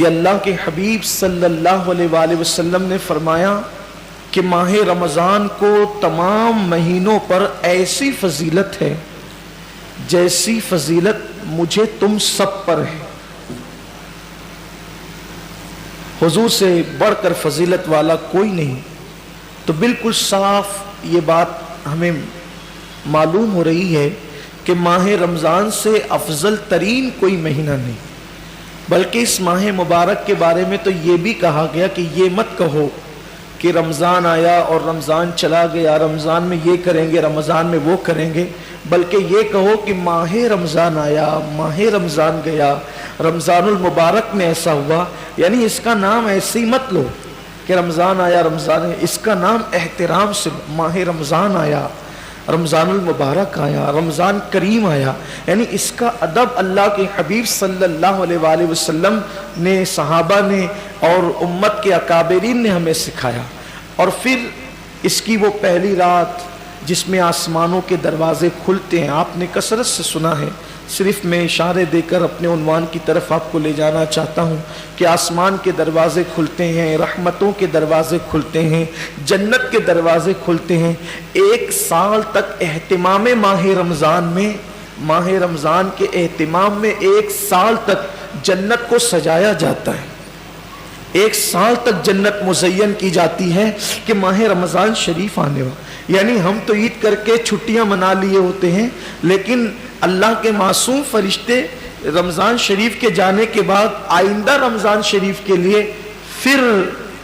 کہ اللہ کے حبیب صلی اللہ علیہ وآلہ وسلم نے فرمایا کہ ماہ رمضان کو تمام مہینوں پر ایسی فضیلت ہے جیسی فضیلت مجھے تم سب پر ہے. حضور سے بڑھ کر فضیلت والا کوئی نہیں. تو بالکل صاف یہ بات ہمیں معلوم ہو رہی ہے کہ ماہ رمضان سے افضل ترین کوئی مہینہ نہیں، بلکہ اس ماہ مبارک کے بارے میں تو یہ بھی کہا گیا کہ یہ مت کہو کہ رمضان آیا اور رمضان چلا گیا، رمضان میں یہ کریں گے، رمضان میں وہ کریں گے، بلکہ یہ کہو کہ ماہ رمضان آیا، ماہ رمضان گیا، رمضان المبارک میں ایسا ہوا. یعنی اس کا نام ایسے ہی مت لو کہ رمضان آیا رمضان ہے، اس کا نام احترام سے ماہ رمضان آیا، رمضان المبارک آیا، رمضان کریم آیا. یعنی اس کا ادب اللہ کے حبیب صلی اللہ علیہ وآلہ وسلم نے، صحابہ نے اور امت کے اکابرین نے ہمیں سکھایا. اور پھر اس کی وہ پہلی رات جس میں آسمانوں کے دروازے کھلتے ہیں، آپ نے کثرت سے سنا ہے، صرف میں اشارے دے کر اپنے عنوان کی طرف آپ کو لے جانا چاہتا ہوں کہ آسمان کے دروازے کھلتے ہیں، رحمتوں کے دروازے کھلتے ہیں، جنت کے دروازے کھلتے ہیں. 1 سال تک اہتمام ماہ رمضان میں، ماہ رمضان کے اہتمام میں 1 سال تک جنت کو سجایا جاتا ہے. 1 سال تک جنت مزین کی جاتی ہے کہ ماہ رمضان شریف آنے والا. یعنی ہم تو عید کر کے چھٹیاں منا لیے ہوتے ہیں، لیکن اللہ کے معصوم فرشتے رمضان شریف کے جانے کے بعد آئندہ رمضان شریف کے لیے پھر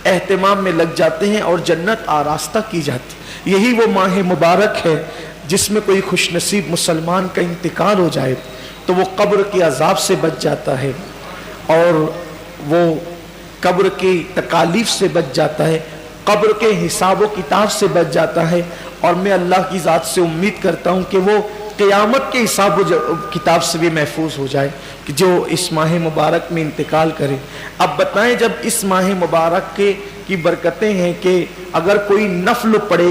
اہتمام میں لگ جاتے ہیں اور جنت آراستہ کی جاتی. یہی وہ ماہ مبارک ہے جس میں کوئی خوش نصیب مسلمان کا انتقال ہو جائے تو وہ قبر کے عذاب سے بچ جاتا ہے اور وہ قبر کی تکالیف سے بچ جاتا ہے، قبر کے حساب و کتاب سے بچ جاتا ہے. اور میں اللہ کی ذات سے امید کرتا ہوں کہ وہ قیامت کے حساب و کتاب سے بھی محفوظ ہو جائے کہ جو اس ماہ مبارک میں انتقال کرے. اب بتائیں، جب اس ماہ مبارک کی برکتیں ہیں کہ اگر کوئی نفل پڑھے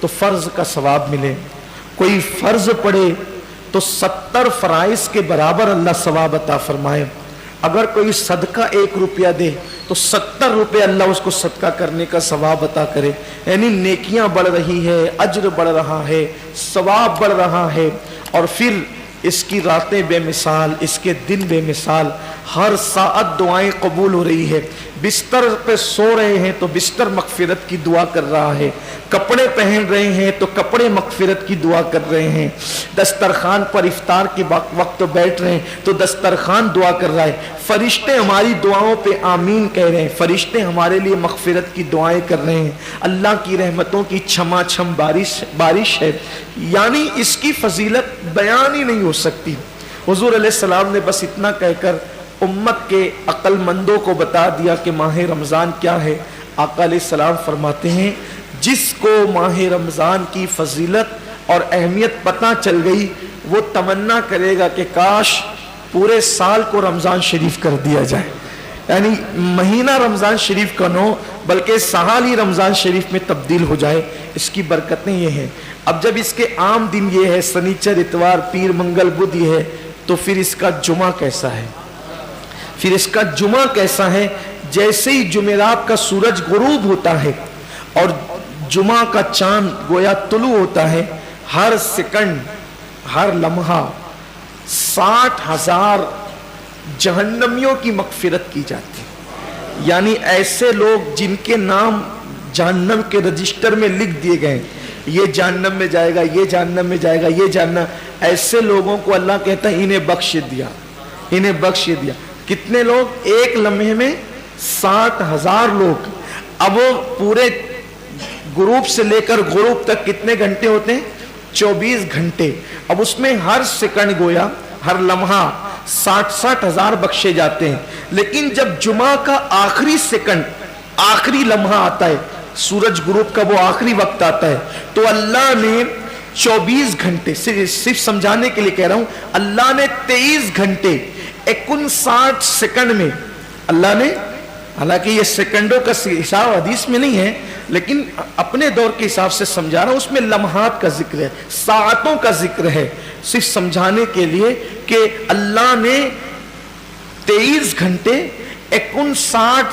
تو فرض کا ثواب ملے، کوئی فرض پڑھے تو 70 فرائض کے برابر اللہ ثواب عطا فرمائے، اگر کوئی صدقہ 1 روپیہ دے تو 70 روپے اللہ اس کو صدقہ کرنے کا ثواب عطا کرے. یعنی نیکیاں بڑھ رہی ہے، اجر بڑھ رہا ہے، ثواب بڑھ رہا ہے. اور پھر اس کی راتیں بے مثال، اس کے دن بے مثال، ہر ساعت دعائیں قبول ہو رہی ہے. بستر پہ سو رہے ہیں تو بستر مغفرت کی دعا کر رہا ہے، کپڑے پہن رہے ہیں تو کپڑے مغفرت کی دعا کر رہے ہیں، دسترخوان پر افطار کے وقت بیٹھ رہے ہیں تو دسترخوان دعا کر رہا ہے. فرشتے ہماری دعاؤں پہ آمین کہہ رہے ہیں، فرشتے ہمارے لیے مغفرت کی دعائیں کر رہے ہیں. اللہ کی رحمتوں کی چھما چھم بارش ہے. یعنی اس کی فضیلت بیان ہی نہیں ہو سکتی. حضور علیہ السلام نے بس اتنا کہہ کر امت کے عقل مندوں کو بتا دیا کہ ماہ رمضان کیا ہے. آقا علیہ السلام فرماتے ہیں، جس کو ماہ رمضان کی فضیلت اور اہمیت پتہ چل گئی وہ تمنا کرے گا کہ کاش پورے سال کو رمضان شریف کر دیا جائے. یعنی مہینہ رمضان شریف کا نہ ہو بلکہ سال ہی رمضان شریف میں تبدیل ہو جائے. اس کی برکتیں یہ ہیں. اب جب اس کے عام دن یہ ہے، سنیچر اتوار پیر منگل بدھ یہ ہے، تو پھر اس کا جمعہ کیسا ہے؟ پھر اس کا جمعہ کیسا ہے؟ جیسے ہی جمعرات کا سورج غروب ہوتا ہے اور جمعہ کا چاند گویا طلوع ہوتا ہے، ہر سیکنڈ، ہر لمحہ 60,000 جہنمیوں کی مغفرت کی جاتی ہے. یعنی ایسے لوگ جن کے نام جہنم کے رجسٹر میں لکھ دیے گئے، یہ جہنم میں جائے گا، یہ جہنم میں جائے گا، یہ جہنم، ایسے لوگوں کو اللہ کہتا ہے انہیں بخش دیا، انہیں بخش دیا. کتنے لوگ؟ ایک لمحے میں 60,000 لوگ. اب وہ پورے غروب سے لے کر غروب تک کتنے گھنٹے ہوتے ہیں؟ 24 گھنٹے. اب اس میں ہر سیکنڈ گویا ہر لمحہ 60,000 بخشے جاتے ہیں. لیکن جب جمعہ کا آخری سیکنڈ، آخری لمحہ آتا ہے، سورج غروب کا وہ آخری وقت آتا ہے، تو اللہ نے 24 گھنٹے، صرف سمجھانے کے لیے کہہ رہا ہوں، اللہ نے 23 گھنٹے 59 سیکنڈ میں اللہ نے، حالانکہ یہ سیکنڈوں کا حساب حدیث میں نہیں ہے لیکن اپنے دور کے حساب سے سمجھا رہا ہوں، اس میں لمحات کا ذکر ہے، ساعتوں کا ذکر ہے، صرف سمجھانے کے لیے کہ اللہ نے 23 گھنٹے 59